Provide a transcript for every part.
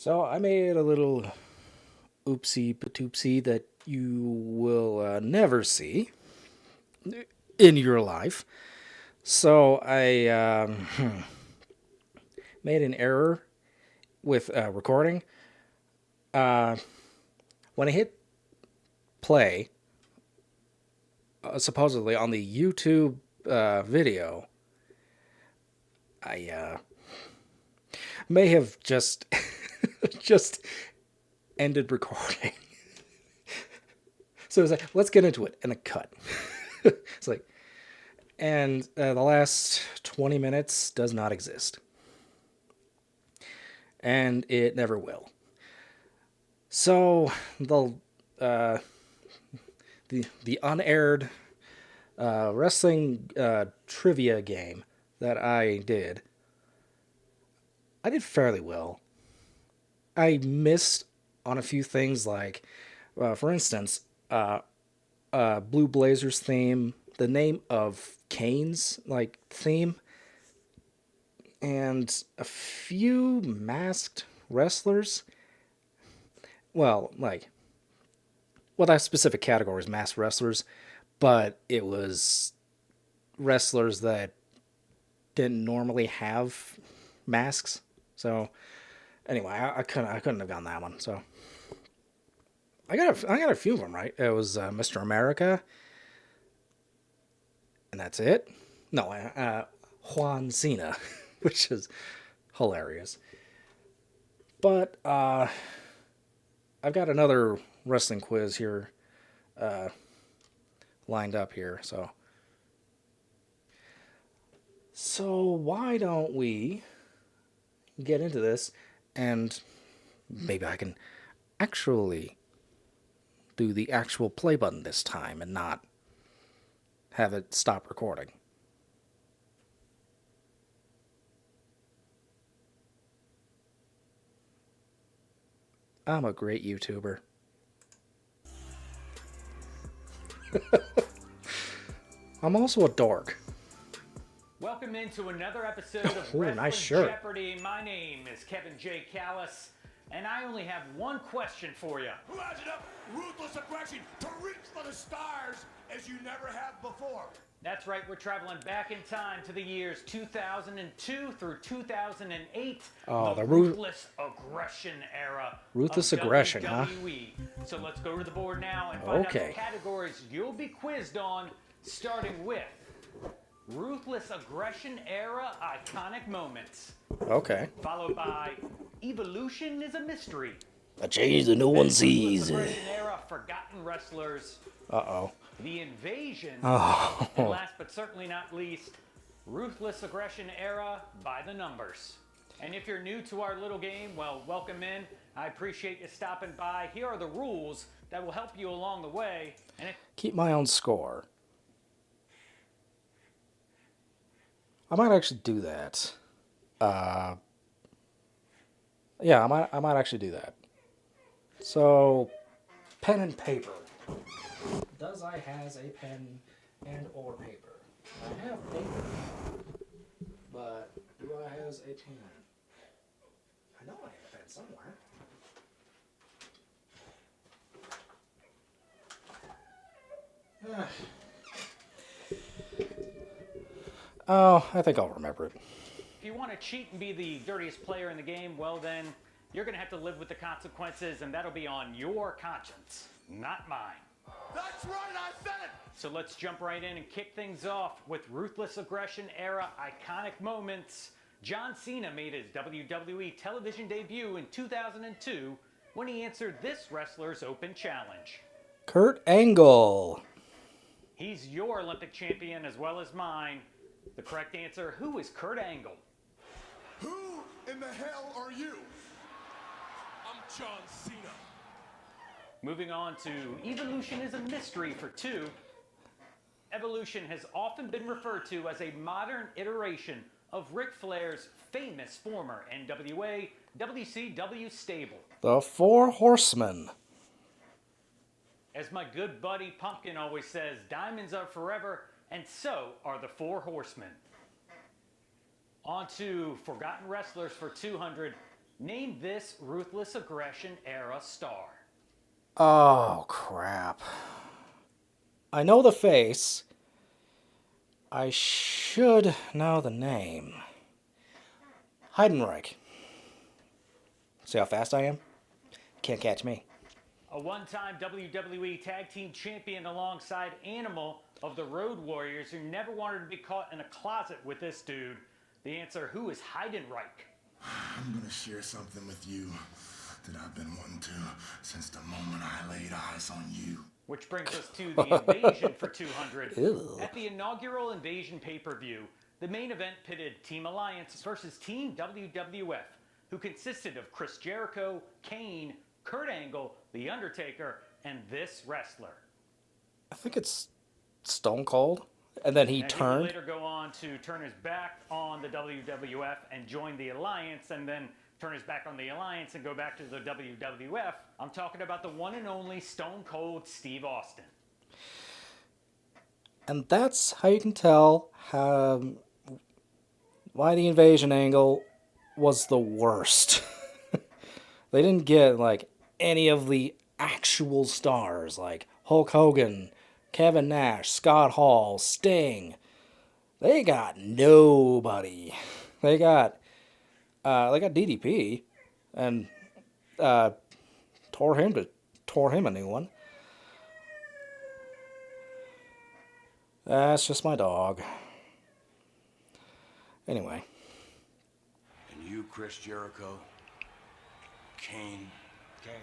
So I made a little oopsie patoopsie that you will never see in your life. So I made an error with recording. Uh, when I hit play, supposedly on the YouTube video, I may have just just ended recording. So it's like, let's get into it, and a cut. It's like, and the last 20 minutes does not exist, and it never will. So uh, the unaired wrestling trivia game that I did fairly well. I missed on a few things, like, for instance, Blue Blazers theme, the name of Kane's like theme, and a few masked wrestlers. Well, like, well, that specific category is masked wrestlers, but it was wrestlers that didn't normally have masks. So anyway, I couldn't have gotten that one. So I got a few of them right. It was Mr. America, and that's it. No, Juan Cena, which is hilarious. But I've got another wrestling quiz here lined up here. So why don't we get into this, and maybe I can actually do the actual play button this time and not have it stop recording. I'm a great YouTuber. I'm also a dork. Welcome into another episode of Ooh, Wrestling nice shirt. Jeopardy. My name is Kevin J. Callis, and I only have one question for you. Who has enough ruthless aggression to reach for the stars as you never have before? That's right, we're traveling back in time to the years 2002 through 2008. Oh, the ruthless aggression era. Ruthless of aggression, huh? WWE. So let's go to the board now and find out Okay. the categories you'll be quizzed on, starting with Ruthless Aggression Era Iconic Moments, Okay. followed by Evolution is a Mystery. A change that no one Ruthless sees. Aggression Era Forgotten Wrestlers, Uh-oh. The Invasion, Oh. and last but certainly not least, Ruthless Aggression Era by the Numbers. And if you're new to our little game, well, welcome in. I appreciate you stopping by. Here are the rules that will help you along the way. And if Keep my own score. I might actually do that. Yeah, I might actually do that. So, pen and paper. Does I has a pen and or paper? I have paper, but do I has a pen? I know I have a pen somewhere. Oh, I think I'll remember it. If you want to cheat and be the dirtiest player in the game, well then, you're going to have to live with the consequences, and that'll be on your conscience, not mine. That's right, I said it! So let's jump right in and kick things off with Ruthless Aggression Era Iconic Moments. John Cena made his WWE television debut in 2002 when he answered this wrestler's open challenge. Kurt Angle. He's your Olympic champion as well as mine. The correct answer, who is Kurt Angle? Who in the hell are you? I'm John Cena. Moving on to Evolution is a Mystery for 2. Evolution has often been referred to as a modern iteration of Ric Flair's famous former NWA WCW stable. The Four Horsemen. As my good buddy Pumpkin always says, diamonds are forever, and so are the Four Horsemen. On to Forgotten Wrestlers for 200. Name this Ruthless Aggression era star. Oh, crap. I know the face. I should know the name. Heidenreich. See how fast I am? Can't catch me. A one-time WWE Tag Team Champion alongside Animal of the Road Warriors who never wanted to be caught in a closet with this dude. The answer, who is Heidenreich? I'm gonna share something with you that I've been wanting to since the moment I laid eyes on you. Which brings us to the Invasion for 200. Ew. At the inaugural Invasion pay-per-view, the main event pitted Team Alliance versus Team WWF, who consisted of Chris Jericho, Kane, Kurt Angle, The Undertaker, and this wrestler. I think it's Stone Cold. And then he And turned. He would later go on to turn his back on the WWF and join the Alliance, and then turn his back on the Alliance and go back to the WWF. I'm talking about the one and only Stone Cold Steve Austin. And that's how you can tell why the Invasion angle was the worst. They didn't get like any of the actual stars like Hulk Hogan, Kevin Nash, Scott Hall, Sting. They got nobody. They got DDP and tore him a new one. That's just my dog. Anyway. And you, Chris Jericho, Kane, Okay.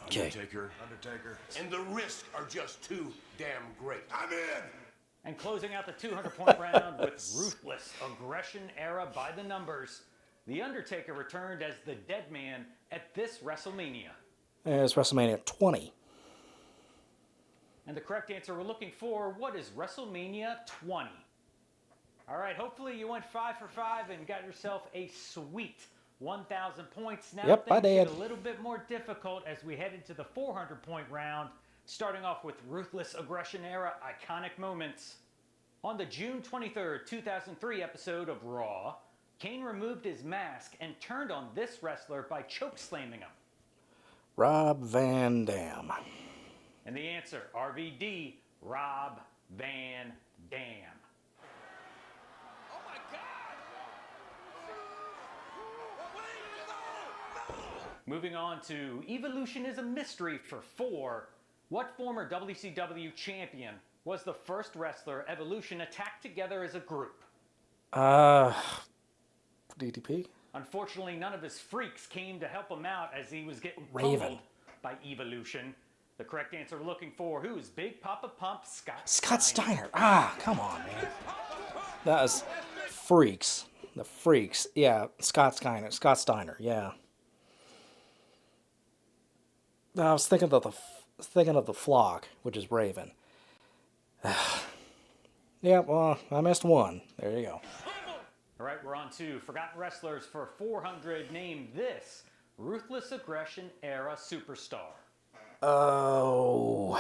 Undertaker, and the risks are just too damn great. I'm in! And closing out the 200-point round with Ruthless Aggression era by the numbers, The Undertaker returned as the Dead Man at this WrestleMania. It's WrestleMania 20. And the correct answer we're looking for, what is WrestleMania 20? All right, hopefully you went 5 for 5 and got yourself a sweet 1,000 points. Now Yep, I things get did. a little bit more difficult as we head into the 400-point round, starting off with Ruthless Aggression era iconic moments. On the June 23rd, 2003 episode of Raw, Kane removed his mask and turned on this wrestler by chokeslamming him. Rob Van Dam. And the answer, RVD, Rob Van Dam. Oh my God! Wait, no! Moving on to Evolution is a Mystery for 4. What former WCW champion was the first wrestler Evolution attacked together as a group? DDP? Unfortunately, none of his freaks came to help him out as he was getting Raven. pummeled by Evolution. The correct answer we're looking for, who is Big Papa Pump Scott Steiner. Ah, come on, man. That was Freaks. The Freaks. Yeah, Scott Steiner, yeah. I was thinking of the Flock, which is Raven. Yeah, well, I missed one. There you go. All right, we're on to Forgotten Wrestlers for 400. Name this Ruthless Aggression era superstar. Oh.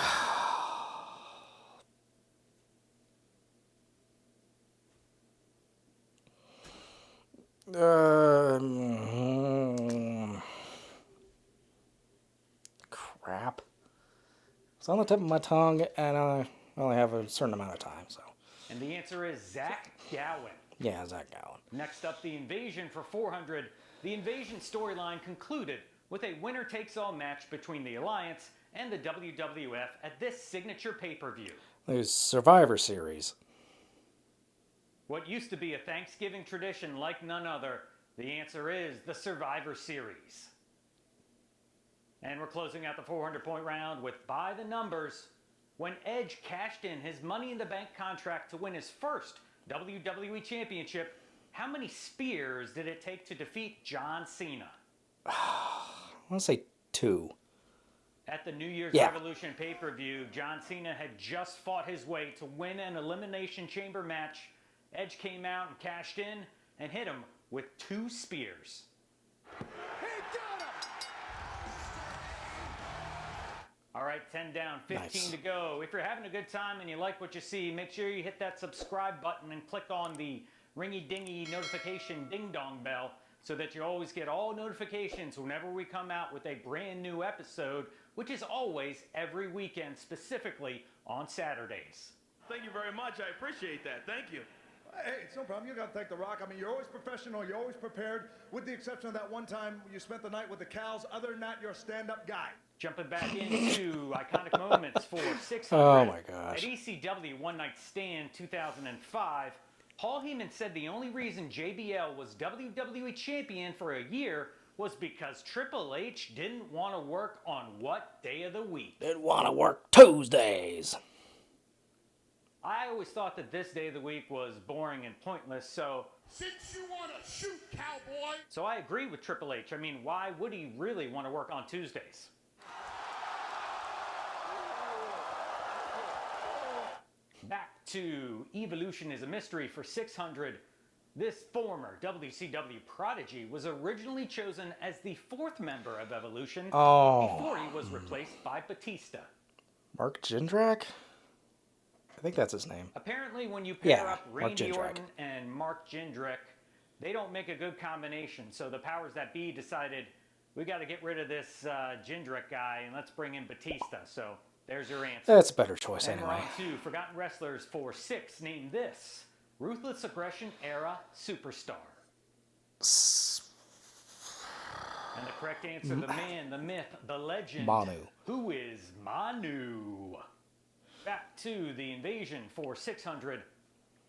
Crap. It's on the tip of my tongue, and I only have a certain amount of time, so. And the answer is Zach Gowen. Yeah, Zach Gowen. Next up, the Invasion for 400. The Invasion storyline concluded with a winner-takes-all match between the Alliance and the WWF at this signature pay-per-view. There's Survivor Series. What used to be a Thanksgiving tradition like none other, the answer is the Survivor Series. And we're closing out the 400-point round with By the Numbers. When Edge cashed in his Money in the Bank contract to win his first WWE Championship, how many spears did it take to defeat John Cena? I want to say 2. At the New Year's Yeah. Revolution pay-per-view, John Cena had just fought his way to win an Elimination Chamber match. Edge came out and cashed in and hit him with 2 spears. All right, 10 down, 15 Nice. to go. If you're having a good time and you like what you see, make sure you hit that subscribe button and click on the ringy-dingy notification ding-dong bell so so that you always get all notifications whenever we come out with a brand new episode, which is always every weekend, specifically on Saturdays. Thank you very much. I appreciate that. Thank you. Hey, it's no problem. You got to thank The Rock. I mean, you're always professional. You're always prepared, with the exception of that one time you spent the night with the cows. Other than that, you're a stand-up guy. Jumping back into iconic moments for 600 Oh my gosh. at ECW One Night Stand 2005, Paul Heyman said the only reason JBL was WWE Champion for a year was because Triple H didn't want to work on what day of the week. Didn't want to work Tuesdays. I always thought that this day of the week was boring and pointless, so Since you want to shoot, cowboy. I agree with Triple H. I mean, why would he really want to work on Tuesdays? Back to Evolution is a Mystery for 600. This former WCW prodigy was originally chosen as the 4th member of Evolution before he was replaced by Batista. Mark Jindrak? I think that's his name. Apparently, when you pair Yeah, up Mark Randy Jindrak. Orton and Mark Jindrak, they don't make a good combination. So the powers that be decided, we got to get rid of this Jindrak guy and let's bring in Batista. So there's your answer. That's a better choice And we're anyway. on to Forgotten Wrestlers for 6. Name this. Ruthless Aggression Era Superstar. And the correct answer, the man, the myth, the legend. Manu. Who is Manu? Back to the Invasion for 600.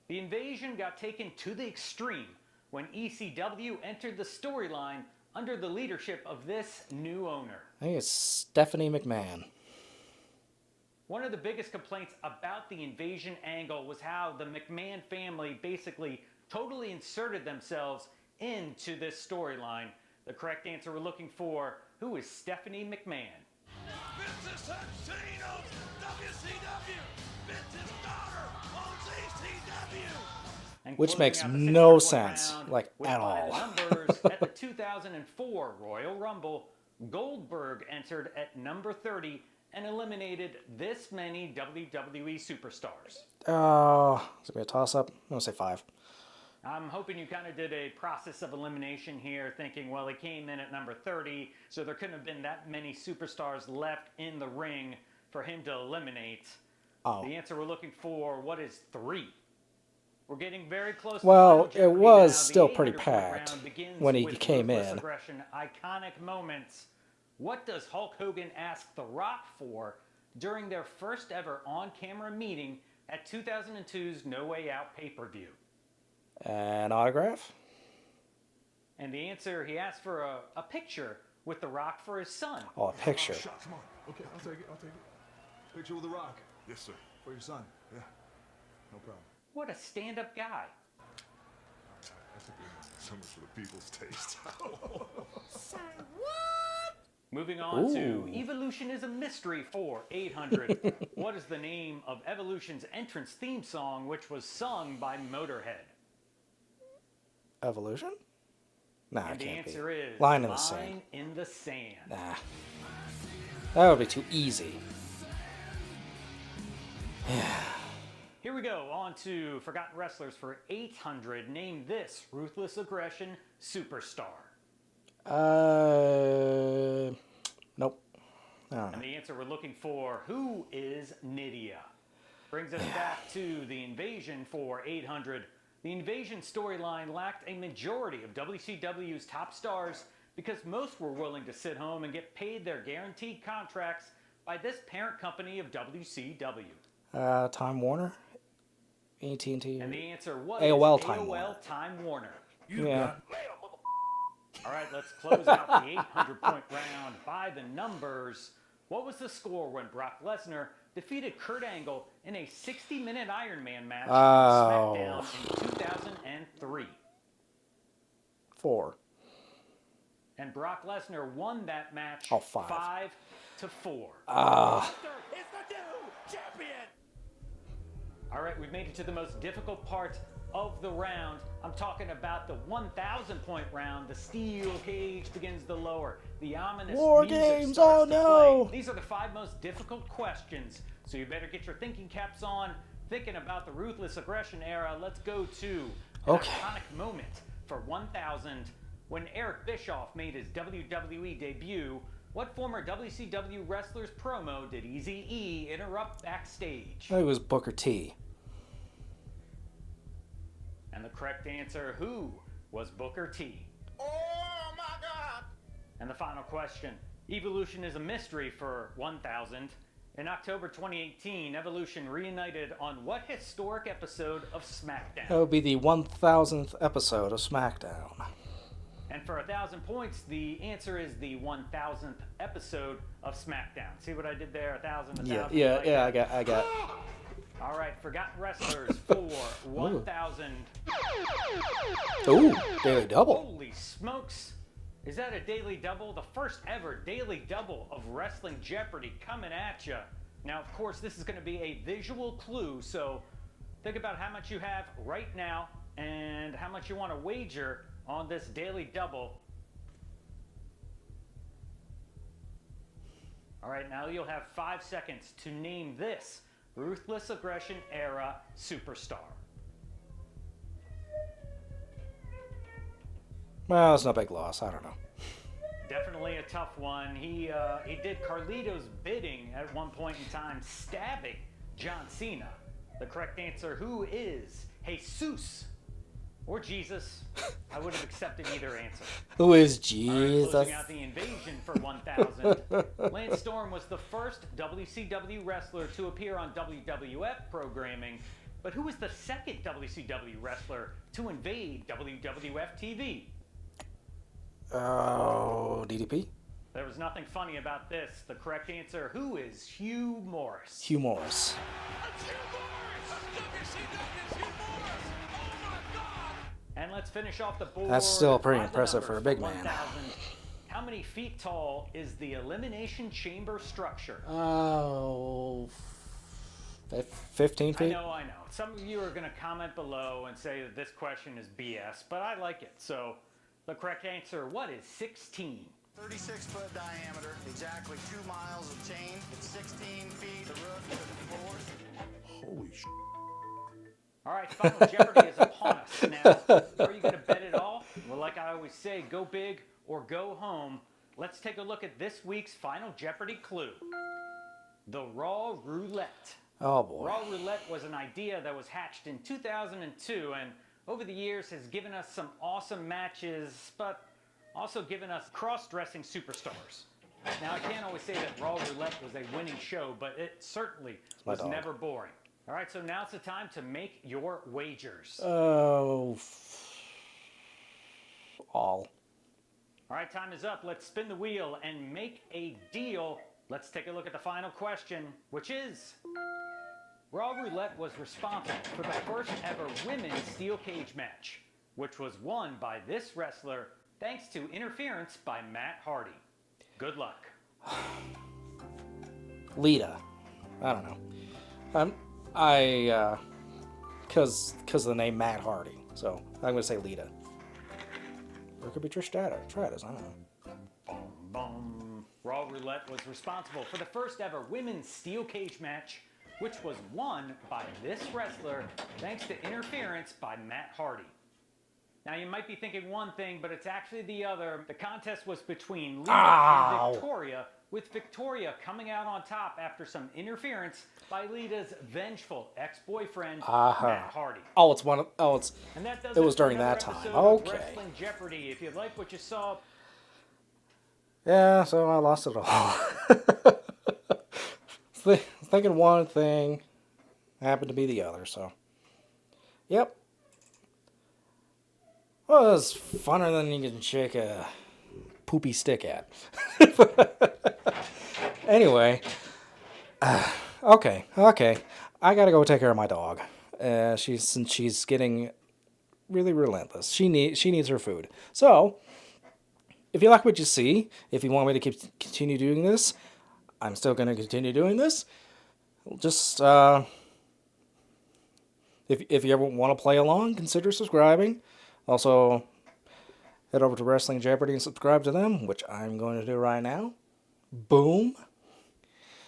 The Invasion got taken to the extreme when ECW entered the storyline under the leadership of this new owner. I think it's Stephanie McMahon. One of the biggest complaints about the Invasion angle was how the McMahon family basically totally inserted themselves into this storyline. The correct answer we're looking for, who is Stephanie McMahon? Vince's Hussein owns WCW. Vince's daughter owns ECW. And Which closing makes out the no 600 sense, round like, with at by all. the numbers at the 2004 Royal Rumble, Goldberg entered at number 30 and eliminated this many WWE superstars. It's going to be a toss-up. I'm going to say 5. I'm hoping you kind of did a process of elimination here, thinking, well, he came in at number 30, so there couldn't have been that many superstars left in the ring for him to eliminate. Oh. The answer we're looking for, what is 3? We're getting very close to Well, Final it Jeopardy was now. The still pretty 800 point packed round begins when he with came Ruthless in. Aggression, iconic moments. What does Hulk Hogan ask The Rock for during their first ever on-camera meeting at 2002's No Way Out pay-per-view? An autograph? And the answer, he asked for a picture with The Rock for his son. Oh, a picture. Shot, come on. Okay, I'll take it. Picture with The Rock. Yes, sir. For your son. Yeah. No problem. What a stand-up guy. I think so much for the people's taste. Moving on to Ooh. Evolution is a Mystery for 800. What is the name of Evolution's entrance theme song, which was sung by Motorhead? Evolution? Nah, And it the can't answer be. is Line in the Sand. Line in the Sand. Nah. That would be too easy. Here we go, on to Forgotten Wrestlers for 800. Name this Ruthless Aggression Superstar. Nope. I don't know. And the answer we're looking for, who is Nydia? Brings us back to the Invasion for 800. The Invasion storyline lacked a majority of WCW's top stars because most were willing to sit home and get paid their guaranteed contracts by this parent company of WCW. Time Warner? AT&T? And the answer was AOL Time AOL Warner. Time Warner. Yeah. All right, let's close out the 800-point round by the numbers. What was the score when Brock Lesnar defeated Kurt Angle in a 60-minute Iron Man match on SmackDown in 2003? 4. And Brock Lesnar won that match Oh, 5. 5-4. It's the new champion. All right, we've made it to the most difficult part of the round. I'm talking about the 1,000-point round. The steel cage begins to lower. The ominous War music games, starts oh to no! play. These are the 5 most difficult questions, so you better get your thinking caps on. Thinking about the Ruthless Aggression era, let's go to an Okay. iconic moment for 1,000. When Eric Bischoff made his WWE debut, what former WCW wrestler's promo did Eazy-E interrupt backstage? It was Booker T. And the correct answer, who was Booker T? Oh my God! And the final question, Evolution is a mystery for 1000. In October 2018, Evolution reunited on what historic episode of SmackDown? That would be the 1000th episode of SmackDown. And for 1,000 points, the answer is the 1000th episode of SmackDown. See what I did there? 1,000, Yeah, 1,000. yeah, like yeah. that? I got. All right, Forgotten Wrestlers for 1,000. Ooh, daily double. Holy smokes! Is that a daily double? The first ever daily double of Wrestling Jeopardy coming at you. Now, of course, this is going to be a visual clue, so think about how much you have right now and how much you want to wager on this daily double. All right, now you'll have 5 seconds to name this Ruthless Aggression era superstar. Well, it's no big loss. I don't know. Definitely a tough one. He did Carlito's bidding at one point in time, stabbing John Cena. The correct answer, who is Jesus or Jesus? I would have accepted either answer. Who is All right, Jesus? closing out the invasion for 1000. Lance Storm was the first WCW wrestler to appear on WWF programming, but who was the second WCW wrestler to invade WWF TV? Oh, DDP? There was nothing funny about this. The correct answer, who is Hugh Morris? Hugh Morris. And let's finish off the board. That's still pretty by the impressive for a numbers big man. 1,000. How many feet tall is the Elimination Chamber structure? Oh, 15 I feet? know. Some of you are going to comment below and say that this question is BS, but I like it. So the correct answer, what is 16? 36-foot diameter, exactly 2 miles of chain. It's 16 feet, the roof to the floors. Holy sh! All right, Final Jeopardy is upon us now. Are you going to bet it all? Well, like I always say, go big or go home. Let's take a look at this week's Final Jeopardy clue. The Raw Roulette. Oh, boy. Raw Roulette was an idea that was hatched in 2002 and over the years has given us some awesome matches, but also given us cross-dressing superstars. Now, I can't always say that Raw Roulette was a winning show, but it certainly my was dog. never boring. All right, so now's the time to make your wagers. Oh, all. All right, time is up. Let's spin the wheel and make a deal. Let's take a look at the final question, which is... Raw Roulette was responsible for the first ever women's steel cage match, which was won by this wrestler thanks to interference by Matt Hardy. Good luck. Lita. I don't know. Because of the name Matt Hardy. So I'm going to say Lita. Or it could be Trish Stratus. I don't know. Boom, boom. Raw Roulette was responsible for the first ever women's steel cage match, which was won by this wrestler thanks to interference by Matt Hardy. Now, you might be thinking one thing, but it's actually the other. The contest was between Lita and Victoria, with Victoria coming out on top after some interference by Lita's vengeful ex-boyfriend, Matt Hardy. Oh, it's one of... Oh, it's... And that does It was for during another that time. episode of Okay. Wrestling Jeopardy. If you like what you saw, Yeah, so I lost it all. Thinking one thing happened to be the other, so. Yep. Well, it was funner than you can shake a poopy stick at. Anyway. Okay. I gotta go take care of my dog. Since she's getting really relentless. She needs her food. So, if you like what you see, if you want me to continue doing this, I'm still going to continue doing this. Just, if you ever want to play along, consider subscribing. Also, head over to Wrestling Jeopardy and subscribe to them, which I'm going to do right now. Boom.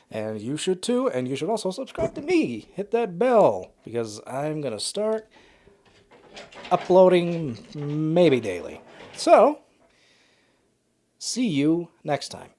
And you should too, and you should also subscribe to me. Hit that bell, because I'm going to start uploading maybe daily. So, see you next time.